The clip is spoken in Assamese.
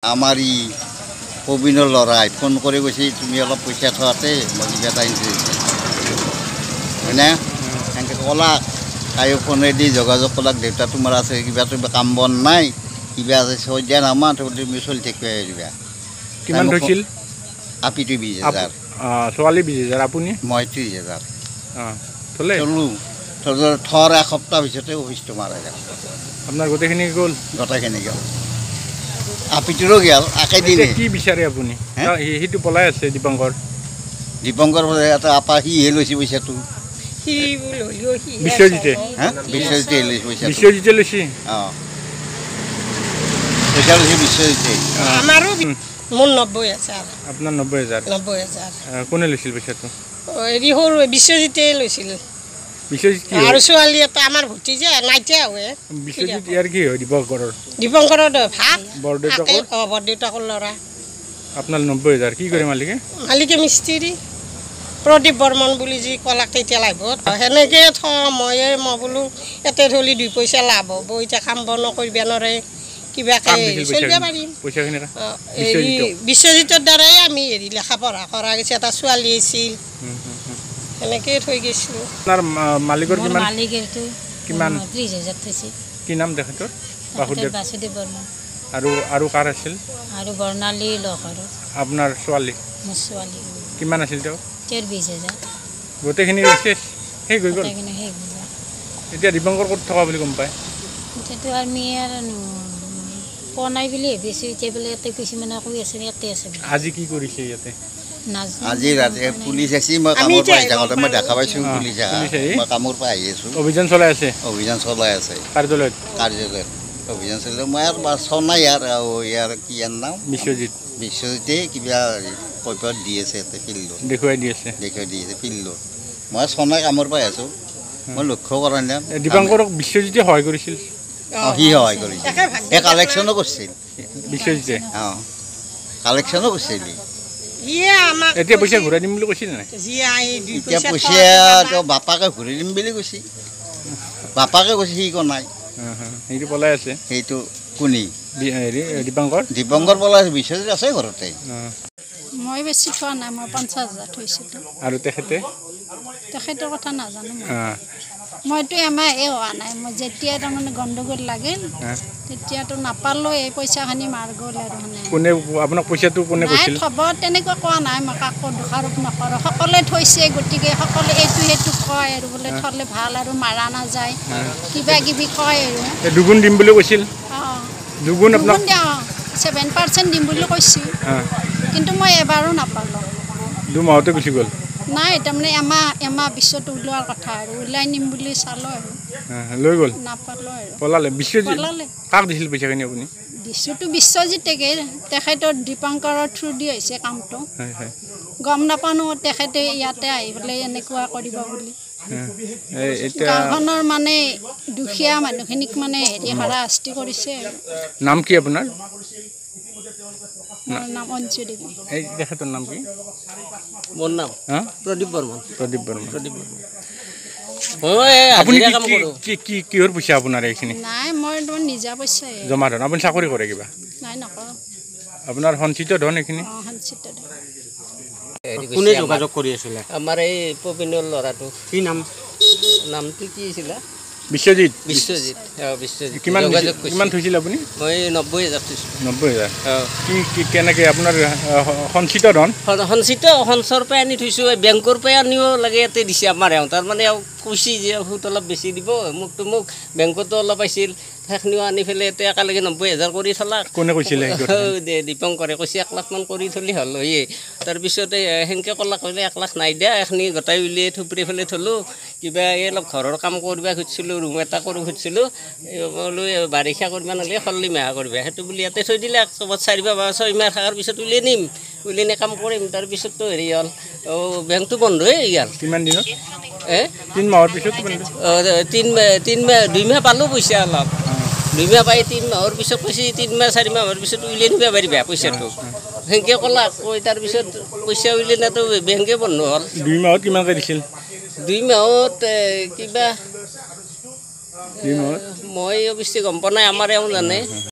আমাৰ ই প্ৰবীণৰ ল'ৰাই ফোন কৰি কৈছে তুমি অলপ পইচা থোৱাতে মই কিবা এটা ইণ্টাৰেষ্ট হয়নে এনেকৈ ক'লা তাইও ফোনেদি যোগাযোগ ক'লাক দেউতা তোমাৰ আছে কিবা কাম বন নাই কিবা আছে থৈ দিয়া নামা তুমি চলি থাকিব দিবা কিমান থৈছিল আপিটো 20,000 ছোৱালী 20,000 আপুনি মই 30,000 থ'লে থৰ এসপ্তাহ পিছতে অফিচটো মাৰা গ'ল আপোনাৰ গোটেইখিনি গ'ল গোটেইখিনি গ'ল আপিটোৰো গ'ল একেদিনে কি বিচাৰে আপুনি সেইটো পলাই আছে দীপংকৰ এটা আপা সিহে লৈছে পইচাটো বিশ্বজিতে বিশ্বজিতে লৈছে পইচা বিশ্বজিতে লৈছে পইচা লৈছে বিশ্বজিতে আমাৰো মোৰ 90,000 আপোনাৰ 90,000 কোনে লৈছিল পইচাটো হেৰি সৰু বিশ্বজিতে লৈছিল বিশ্বজিত কি আৰু ছোৱালী এটা আমাৰ ভতি যে নাইতিয়া হয় বিশ্বজিত ইয়াৰ কি হয় দীপংকৰৰ ভাগ বৰদেউতাকৰ ল'ৰা আপোনাৰ 90,000 কি কৰে মালিকে মিস্ত্ৰী প্ৰদীপ বৰ্মন বুলি যি ক'লাক তেতিয়া লাভত সেনেকৈ মই বোলো এতে থলি 2 পইচা লাভ হ'ব এতিয়া কাম বন কৰিব নোৱাৰে কিবাকৈ চলিব পাৰিম বিশ্বজিতৰ দ্বাৰাই আমি হেৰি লেখা পঢ়া কৰা গৈছে এটা ছোৱালী আছিল এনেকৈ থৈ গৈছিলোঁ আপোনাৰ মালিকৰ কিমান 30,000 থৈছে কি নাম তেখেতৰ বাসুদেৱ বৰ্মন আৰু কাৰ আছিল আৰু বৰ্ণালী লহৰ আপোনাৰ ছোৱালী মোৰ ছোৱালী কিমান আছিল তেওঁ 20,000 গোটেইখিনি শেষ হৈ গ'ল এতিয়া দীপংকৰ ক'ত থকা বুলি গম পায় এতিয়াতো আমি আৰু পোৱা নাই বুলি ভাবিছোঁ এতিয়া বোলে ইয়াতে কিছুমানে কৈ আছে ইয়াতে আছে আজি কি কৰিছে ইয়াতে আজি ৰাতি পুলিচ আছে মই কামৰ পৰা যাওঁতে মই দেখা পাইছোঁ পুলিচ মই কামৰ পৰা আহি আছোঁ অভিযান চলাই আছে কাৰ্যালয়ত অভিযান চলাই মই আৰু চোৱা নাই ইয়াৰ কি নাম বিশ্বজিতে কিবা কৈপত দি আছে ইয়াতে ফিল্ডত দেখুৱাই দি আছে ফিল্ডত মই চোৱা নাই কামৰ পৰা আছোঁ মই লক্ষ্য কৰা নাই দীপংকৰক বিশ্বজিতে সহায় কৰিছিল সি সহায় কৰিছিল এই কালেকশ্যনো কৰিছিল বিশ্বজিতে কালেকশ্যনো কৰিছিল এতিয়া পইচা ঘূৰাই দিম বুলি কৈছিল নাই এতিয়া পইচা বাপাকে ঘূৰাই দিম বুলি কৈছে বাপাকে কৈছে সি কোৱা নাই সেইটো পলাই আছে সেইটো কোনি হেৰি দীপংকৰ পলাই আছে বিশ্বজিত আছে ঘৰতে মই বেছি থোৱা নাই মই 50,000 থৈছিলোঁ আৰু তেখেতৰ কথা নাজানো মইতো এমাহে হোৱা নাই মই যেতিয়া তাৰমানে গণ্ডগোল লাগিল তেতিয়াতো নাপালোঁ এই পইচাখিনি মাৰ গ'ল আৰু কোনে আপোনাক পইচাটো কোনে কৈছিল থ'ব তেনেকুৱা কোৱা নাই মই কাকো দোষাৰোপ নকৰোঁ সকলোৱে থৈছে গতিকে সকলোৱে এইটো সেইটো কয় আৰু বোলে থ'লে ভাল আৰু মাৰা নাযায় কিবা কিবি কয় আৰু দুগুণ দিম বুলি কৈছিল দুগুণ 7% দিম বুলি কৈছিল কিন্তু মই এবাৰো নাপালোঁ 2 মাহতে গুচি গ'ল নাই তাৰমানে এমাহ পিছত ওলোৱাৰ কথা আৰু ওলাই নিম বুলি চালোঁ আৰু লৈ গ'ল নাপালোঁ আৰু পলালে কাক দিছিল পইচাখিনি আপুনি দিছোঁতো বিশ্বজিতকে তেখেতৰ দীপংকৰৰ থ্ৰু দি হৈছে কামটো গম নাপানো তেখেতে ইয়াতে আহি পেলাই এনেকুৱা কৰিব বুলি গাঁওখনৰ মানে দুখীয়া মানুহখিনিক মানে হেৰি হাৰাশাস্তি কৰিছে নাম কি আপোনাৰ নাম অঞ্জু দেৱী এই তেখেতৰ নাম কি মোৰ নাম প্ৰদীপ বৰ্মন আপুনি কিহৰ পইচা আপোনাৰ এইখিনি নাই মই নিজা পইচা জমা ধন আপুনি চাকৰি কৰে কিবা নাই নকৰোঁ আপোনাৰ সঞ্চিত ধন এইখিনি সঞ্চিত ধন কোনে যোগাযোগ কৰি আছিলে আমাৰ এই প্ৰবীণৰ ল'ৰাটো কি নামটো কি আছিলে বিশ্বজিত কিমান থৈছিল আপুনি মই 90,000 থৈছোঁ 90,000 কি কেনেকৈ আপোনাৰ সঞ্চিত ধন সঞ্চৰ পৰা আনি থৈছোঁ বেংকৰ পৰা আনিব লাগে ইয়াতে দিছে আমাৰ তাৰমানে কৈছে যে সুত অলপ বেছি দিব মোক বেংকতো অলপ আহিছিল সেইখিনিও আনি পেলাই এতিয়া একেলগে 90,000 কৰি থলাক কোনে কৈছিলে দীপংকৰে কৈছে 1 লাখ মান কৰি থলি হ'ল তাৰপিছত সেনেকৈ ক'লাক ক'লে 1 লাখ নাই দিয়া এইখিনি গোটাই উলিয়াই থুপৰি পেলাই থলোঁ কিবা এই অলপ ঘৰৰ কাম কৰিব খুজিছিলোঁ ৰুম এটা কৰিব খুজিছিলোঁ বোলো বাৰিষা কৰিব নালাগে খল্লি মেহা কৰিব সেইটো বুলি ইয়াতে থৈ দিলে ক'ৰবাত 4 বা 6 মাহ থকাৰ পিছত উলিয়াই নিম কাম কৰিম তাৰপিছততো হেৰি হ'ল বেংকটো বন্ধই গ'ল কিমান দিনত 3 মাহৰ পিছত 2 মাহ পালোঁ পইচা অলপ 2 মাহ পাই 3 মাহৰ পিছত কৈছে 3 মাহ 4 মাহৰ পিছত উলিয়াই নিব পাৰিবা পইচাটো সেনেকৈ ক'লাক কৈ তাৰপিছত পইচা উলিয়াই নাতো বেংকে বন্ধ হ'ল 2 মাহত কিমানকৈ দিছিল 2 মাহত কিবা মই অৱশ্যে গম পোৱা নাই আমাৰ জানে